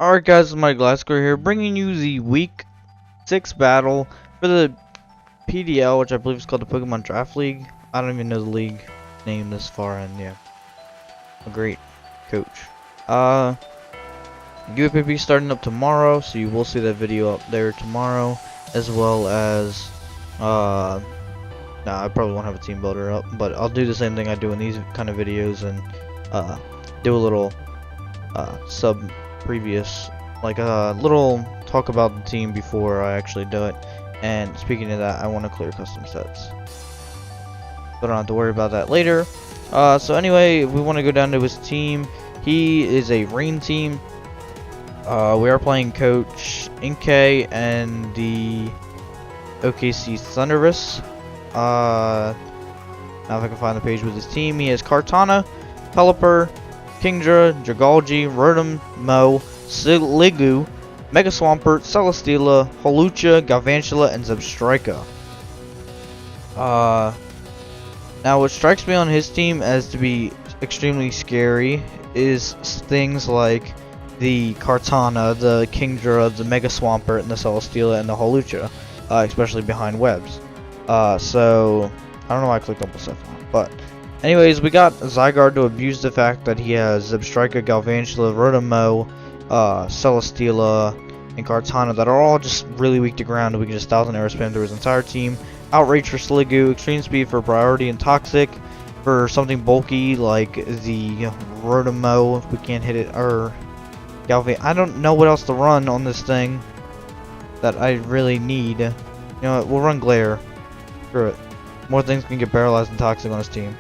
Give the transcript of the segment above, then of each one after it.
Alright guys, it's my Gliscor here, bringing you the week 6 battle for the PDL, which I believe is called the Pokemon Draft League. I don't even know the league name this far, and yeah, a great coach. UAPP starting up tomorrow, so you will see that video up there tomorrow, as well as, I probably won't have a team builder up, but I'll do the same thing I do in these kind of videos, and, do a little, previous, like a little talk about the team before I actually do it. And speaking of that, I want to clear custom sets, but I don't have to worry about that later. So anyway, we want to go down to his team. He is a rain team. We are playing Coach Inke and the OKC Thundurus. Now if I can find the page with his team, he has Kartana, Pelipper, Kingdra, Dragalge, Rotom, Mo, Sliggoo, Mega Swampert, Celesteela, Holucha, Galvantula, and Zebstrika. Now what strikes me on his team as to be extremely scary is things like the Kartana, the Kingdra, the Mega Swampert, and the Celesteela, and the Holucha, especially behind webs. So I don't know why I clicked on stuff on, but anyways, we got Zygarde to abuse the fact that he has Zebstrika, Galvantula, Rotom, Celesteela, and Kartana that are all just really weak to ground, and we can just 1000 arrow spam through his entire team. Outrage for Sliggoo, Extreme Speed for Priority, and Toxic for something bulky like the Rotom if we can't hit it, or I don't know what else to run on this thing that I really need. You know what, we'll run Glare. Screw it. More things can get paralyzed and toxic on his team.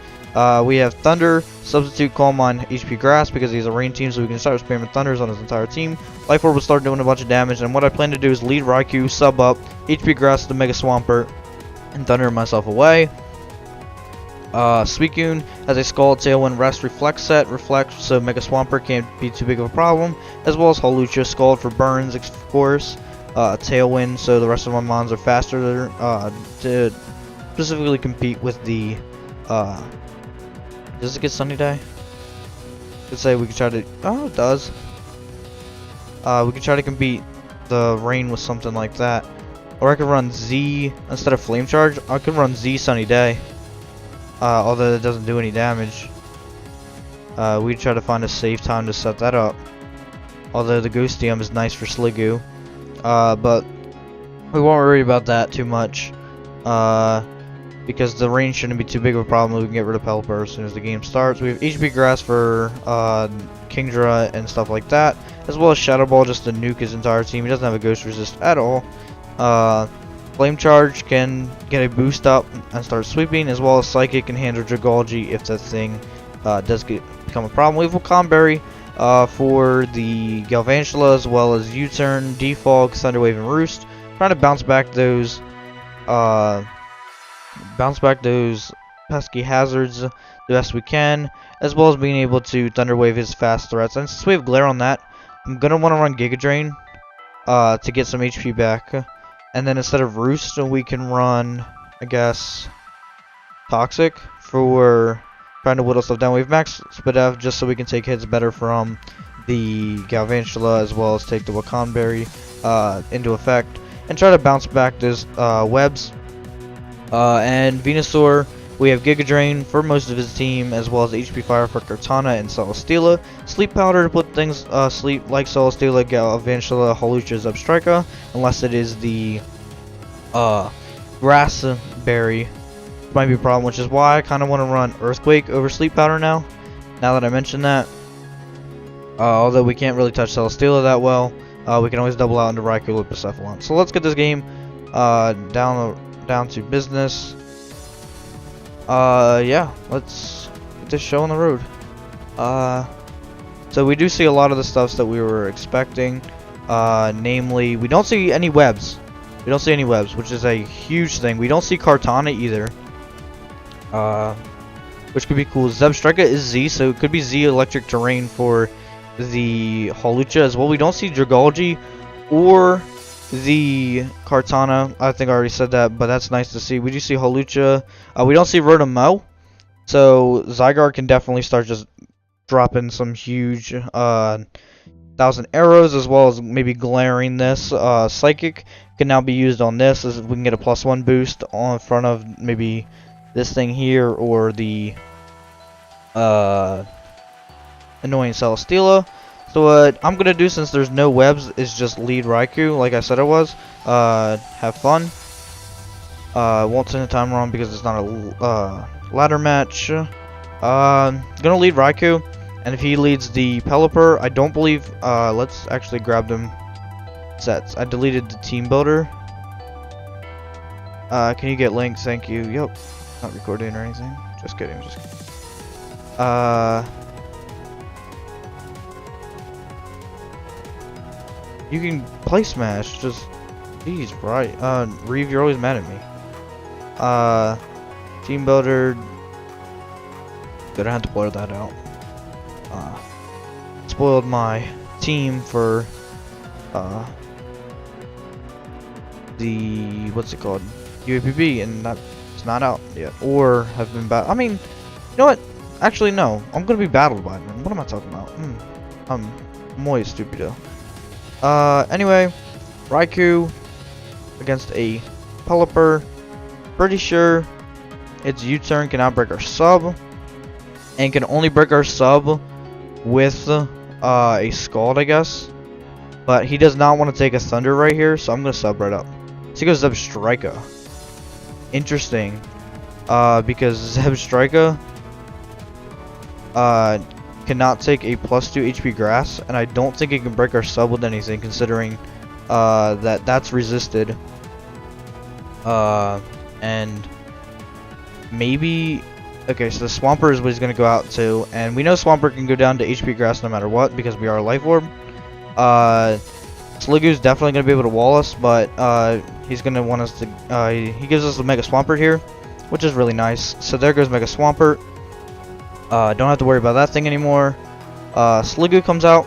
We have Thunder, substitute Calm on HP Grass because he's a rain team, so we can start spamming Thunders on his entire team. Life Orb will start doing a bunch of damage, and what I plan to do is lead Raikou, sub up, HP Grass to Mega Swampert, and Thunder myself away. Suicune has a Scald, Tailwind, Rest, Reflect set, Reflect so Mega Swampert can't be too big of a problem, as well as Holucha, Scald for burns, of course, Tailwind so the rest of my mons are faster to specifically compete with the does it get Sunny Day? Let's say we could try to. Oh, it does. We could try to compete the rain with something like that, or I could run Z instead of Flame Charge. I could run Z Sunny Day, although it doesn't do any damage. We try to find a safe time to set that up. Although the Ghostium is nice for Sliggoo, but we won't worry about that too much. Because the rain shouldn't be too big of a problem. We can get rid of Pelipper as soon as the game starts. We have HP Grass for Kingdra and stuff like that, as well as Shadow Ball just to nuke his entire team. He doesn't have a Ghost Resist at all. Flame Charge can get a boost up and start sweeping, as well as Psychic can handle Dragalge if that thing does become a problem. We have Wakandberry for the Galvantula, as well as U-Turn, Defog, Thunderwave, and Roost. Trying to bounce back those pesky hazards the best we can, as well as being able to Thunderwave his fast threats. And since we have Glare on that, I'm gonna want to run Giga Drain to get some HP back, and then instead of Roost we can run, I guess, Toxic for trying to whittle stuff down. We have Max Spadef just so we can take hits better from the Galvantula, as well as take the Wakandberry into effect and try to bounce back those webs. And Venusaur, we have Giga Drain for most of his team, as well as HP Fire for Kartana and Celesteela. Sleep Powder to put things sleep like Celesteela, Galvantula, Holucha, Zebstrika, unless it is the Grass Berry. Might be a problem, which is why I kind of want to run Earthquake over Sleep Powder now that I mentioned that. Although we can't really touch Celesteela that well, we can always double out into Raikou, Lipocephalon. So let's get this game down to business. Yeah, let's get this show on the road. So we do see a lot of the stuffs that we were expecting. Namely, we don't see any webs. We don't see any webs, which is a huge thing. We don't see Kartana either, which could be cool. Zebstrika is Z, so it could be Z Electric Terrain for the Holucha as well. We don't see Dragalge or the Kartana. I think I already said that, but that's nice to see. We do see Holucha. We don't see Rotom, so Zygarde can definitely start just dropping some huge 1000 1,000 arrows, as well as maybe glaring this. Psychic can now be used on this, as we can get a +1 boost on front of maybe this thing here, or the annoying Celesteela. So what I'm gonna do, since there's no webs, is just lead Raikou like I said I was. Have fun. Won't turn the timer on because it's not a ladder match. Gonna lead Raikou, and if he leads the Pelipper, I don't believe. Let's actually grab them sets. I deleted the team builder. Can you get links? Thank you. Yep. Not recording or anything. Just kidding. Just kidding. You can play Smash. Just, jeez, right? Reeve, you're always mad at me. Team builder. Gonna have to blur that out. Spoiled my team for the what's it called, UAPB, and that's not out yet, or have been I mean, you know what? Actually, no. I'm gonna be battled by them. What am I talking about? I'm muy stupido. Anyway, Raikou against a Pelipper. Pretty sure its U-turn can outbreak our sub, and can only break our sub with a Scald, I guess. But he does not want to take a Thunder right here, so I'm gonna sub right up. So he goes Zebstrika. Interesting, because Zebstrika cannot take a +2 HP grass, and I don't think it can break our sub with anything, considering that's resisted. And maybe, okay, so the Swampert is what he's gonna go out to, and we know Swampert can go down to HP grass no matter what because we are a Life Orb. Sliggoo's definitely gonna be able to wall us, but he's gonna want us to. He gives us the Mega Swampert here, which is really nice. So there goes Mega Swampert. Don't have to worry about that thing anymore. Sliggoo comes out,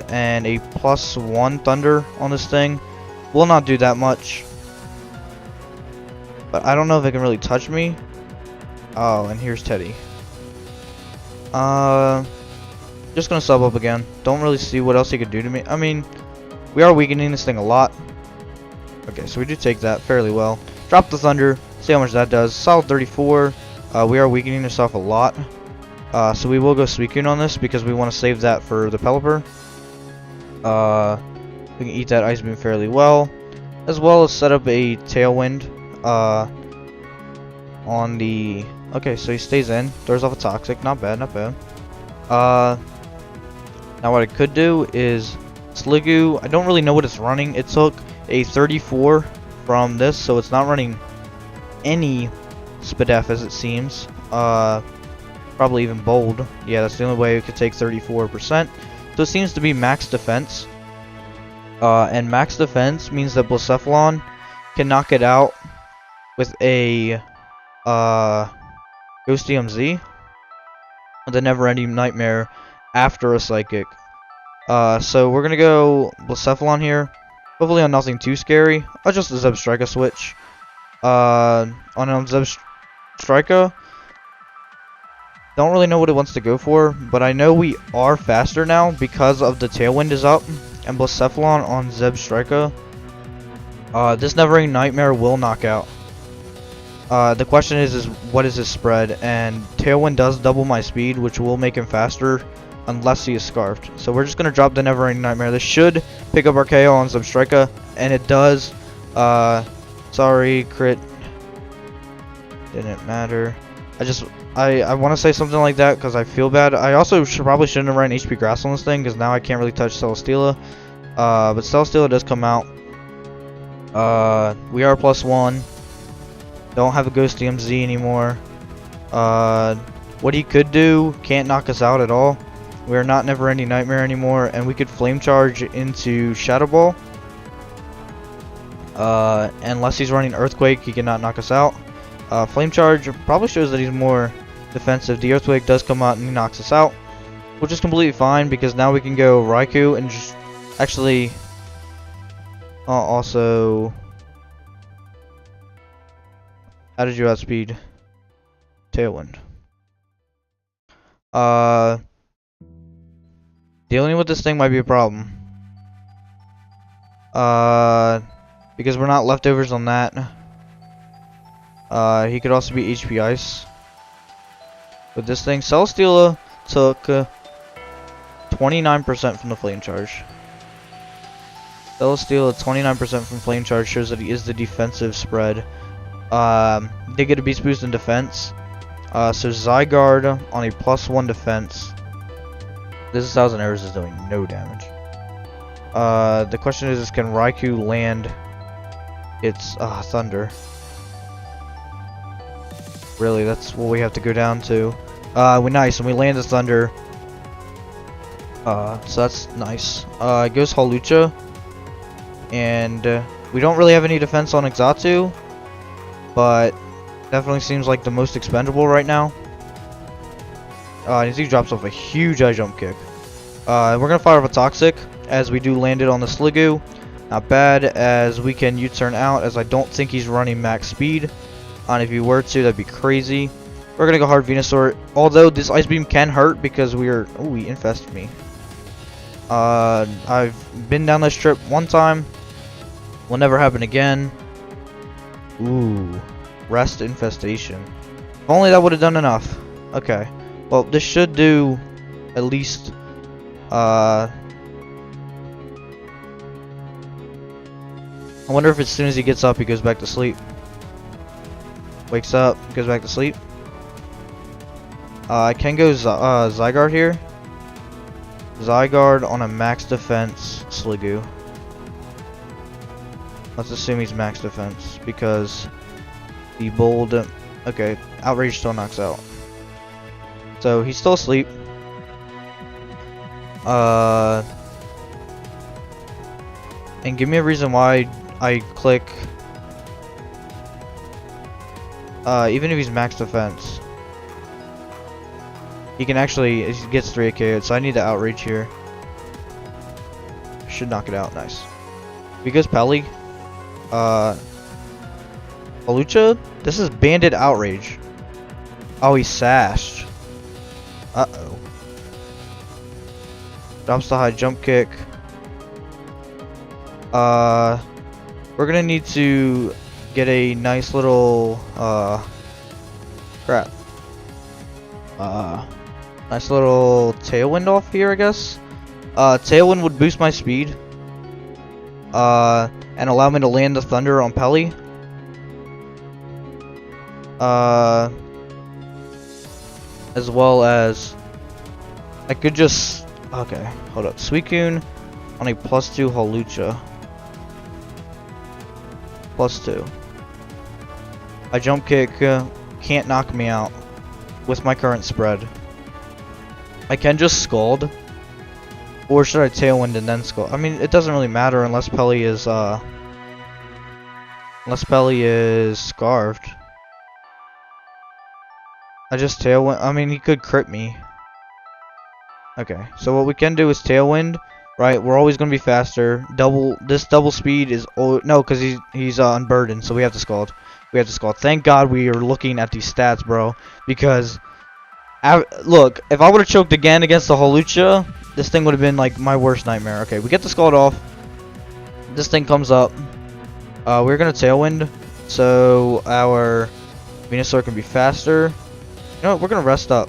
and a +1 Thunder on this thing will not do that much. But I don't know if it can really touch me. Oh, and here's Teddy. Just gonna sub up again. Don't really see what else he could do to me. I mean, we are weakening this thing a lot. Okay, so we do take that fairly well. Drop the Thunder. See how much that does. Solid 34. We are weakening ourselves a lot. So we will go Suicune on this because we want to save that for the Pelipper. We can eat that Ice Beam fairly well. As well as set up a Tailwind. On the... Okay, so he stays in. Throws off a Toxic. Not bad, not bad. Now what I could do is Sliggoo. I don't really know what it's running. It took a 34 from this, so it's not running any SPDF as it seems. Probably even bold. Yeah, that's the only way it could take 34%. So it seems to be max defense. And max defense means that Blacephalon can knock it out with a Ghost DMZ, the Never Ending Nightmare after a Psychic. So we're gonna go Blacephalon here. Hopefully on nothing too scary. I'll just a Zebstrika switch. On Zebstrika, don't really know what it wants to go for, but I know we are faster now because of the Tailwind is up, and Blacephalon on Zebstrika. This Never Ending Nightmare will knock out. The question is what is his spread? And Tailwind does double my speed, which will make him faster unless he is Scarfed. So we're just gonna drop the Never Ending Nightmare. This should pick up our KO on Zebstrika, and it does. Sorry, crit. Didn't matter. I want to say something like that because I feel bad. I also probably shouldn't have run HP Grass on this thing because now I can't really touch Celesteela. But Celesteela does come out. We are +1. Don't have a Ghost DMZ anymore. What he could do can't knock us out at all. We are not Never Ending Nightmare anymore, and we could Flame Charge into Shadow Ball. Unless he's running Earthquake, he cannot knock us out. Flame Charge probably shows that he's more defensive. The Earthquake does come out and he knocks us out, which is completely fine because now we can go Raikou and just actually also. How did you outspeed Tailwind? Dealing with this thing might be a problem. Because we're not leftovers on that. He could also be HP Ice. With this thing, Celesteela took 29% from the Flame Charge. Celesteela 29% from Flame Charge shows that he is the defensive spread. Did get a Beast Boost in defense. So Zygarde on a +1 defense. This is 1,000 errors is doing no damage. The question is can Raikou land its Thunder? Really, that's what we have to go down to. We're nice, and we land the Thunder. So that's nice. It goes Hawlucha. And we don't really have any defense on Exatu. But definitely seems like the most expendable right now. He drops off a huge high jump kick. We're going to fire off a Toxic, as we do land it on the Sliggoo. Not bad, as we can U-turn out, as I don't think he's running max speed. And if he were to, that'd be crazy. We're going to go hard Venusaur, although this Ice Beam can hurt because we are... Oh, he infested me. I've been down this trip one time. Will never happen again. Ooh. Rest Infestation. If only that would have done enough. Okay. Well, this should do at least... I wonder if as soon as he gets up, he goes back to sleep. Wakes up, goes back to sleep. I can go Zygarde here. Zygarde on a max defense Sliggoo. Let's assume he's max defense because the bold. Okay, Outrage still knocks out. So he's still asleep. And give me a reason why I click. Even if he's max defense, he can actually, he gets 3 KO'd, so I need to Outrage here. Should knock it out, nice. Because Pelly, Hawlucha, this is Banded Outrage. Oh, he's sashed. Uh-oh. Drops the high jump kick. We're gonna need to get a nice little, crap. Nice little Tailwind off here, I guess. Tailwind would boost my speed. And allow me to land the Thunder on Pelly. As well as I could just... Okay, hold up. Suicune on a +2 Hawlucha. +2. A jump kick can't knock me out with my current spread. I can just Scald. Or should I Tailwind and then Scald? I mean, it doesn't really matter unless Pelly is scarfed. I just Tailwind. I mean, he could crit me. Okay, so what we can do is Tailwind. Right, we're always gonna be faster. This double speed is no, because he's unburdened, so we have to Scald. We have to Scald. Thank God we are looking at these stats, bro. Because look, if I would have choked again against the Hawlucha, this thing would have been like my worst nightmare. Okay, we get the Scald off. This thing comes up. We're gonna Tailwind, so our Venusaur can be faster. You know what? We're gonna rest up,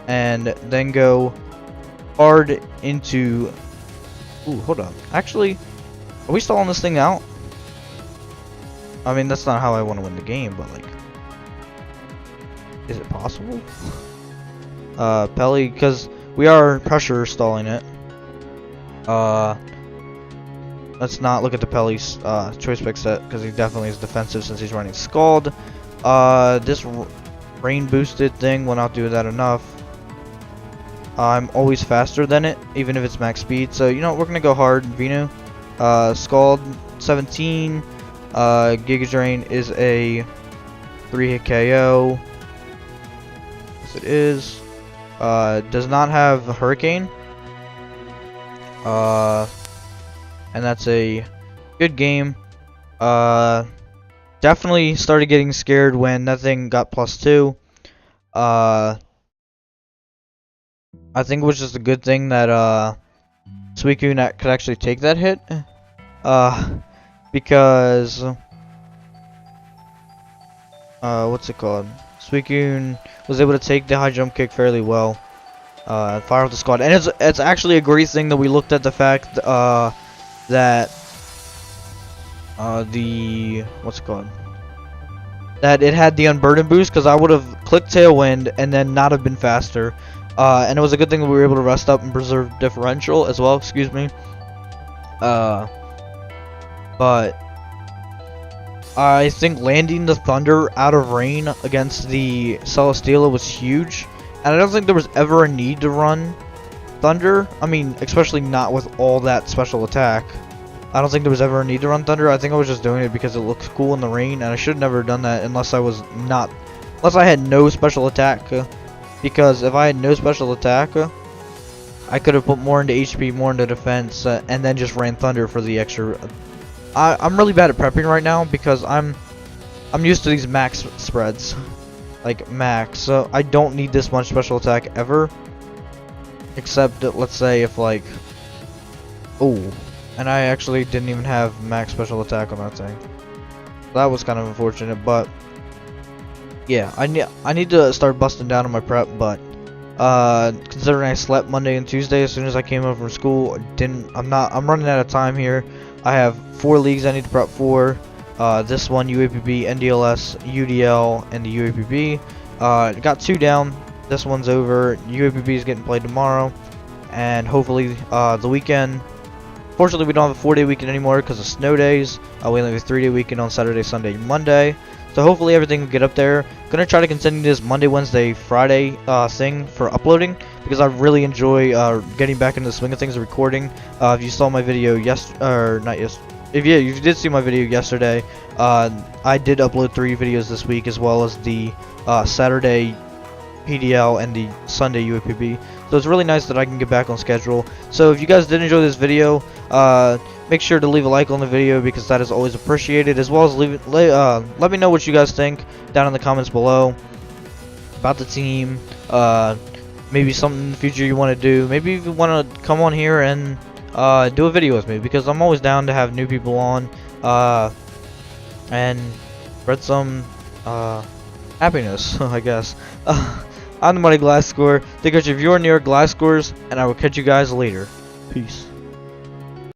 and then go hard into. Ooh, hold up. Actually, are we stalling this thing out? I mean, that's not how I want to win the game, but like, is it possible? Pelly, because we are pressure stalling it. Let's not look at the Pelly's choice pick set because he definitely is defensive since he's running Scald. This rain boosted thing will not do that enough. I'm always faster than it, even if it's max speed. So, you know, we're going to go hard, Venu. Scald 17. Giga Drain is a 3-hit KO. Yes, it is. Does not have a Hurricane. And that's a good game. Definitely started getting scared when that thing got +2. I think it was just a good thing that Suicune could actually take that hit. Because what's it called? Suicune was able to take the high jump kick fairly well. Fire off the squad, and it's actually a great thing that we looked at the fact that the what's it called? That it had the unburden boost, because I would have clicked Tailwind and then not have been faster. And it was a good thing that we were able to rest up and preserve differential as well. Excuse me. But I think landing the Thunder out of rain against the Celesteela was huge, and I don't think there was ever a need to run Thunder. I mean, especially not with all that special attack. I don't think there was ever a need to run Thunder. I think I was just doing it because it looks cool in the rain, and I should have never done that unless I had no special attack. Because if I had no special attack, I could have put more into HP, more into defense, and then just ran Thunder for the extra. I'm really bad at prepping right now because I'm used to these max spreads, like max. So I don't need this much special attack ever, except that, let's say if like, oh, and I actually didn't even have max special attack on that thing. That was kind of unfortunate, but yeah, I need to start busting down on my prep. But considering I slept Monday and Tuesday as soon as I came home from school, I'm running out of time here. I have 4 leagues I need to prep for. This one, UAPB, NDLS, UDL, and the UAPB. Got 2 down. This one's over. UAPB is getting played tomorrow, and hopefully the weekend. Fortunately, we don't have a 4-day weekend anymore because of snow days. We only have a 3-day weekend on Saturday, Sunday, Monday. So hopefully everything will get up there. Gonna try to continue this Monday, Wednesday, Friday thing for uploading, because I really enjoy getting back into the swing of things and recording. If you saw my video if you did see my video yesterday, I did upload 3 videos this week, as well as the Saturday PDL and the Sunday UAPB. So it's really nice that I can get back on schedule. So if you guys did enjoy this video, make sure to leave a like on the video, because that is always appreciated, as well as let me know what you guys think down in the comments below about the team. Maybe something in the future you want to do. Maybe if you want to come on here and do a video with me, because I'm always down to have new people on and spread some happiness, I guess. I'm the NYG Gliscors. Take care of your York Gliscors, and I will catch you guys later. Peace.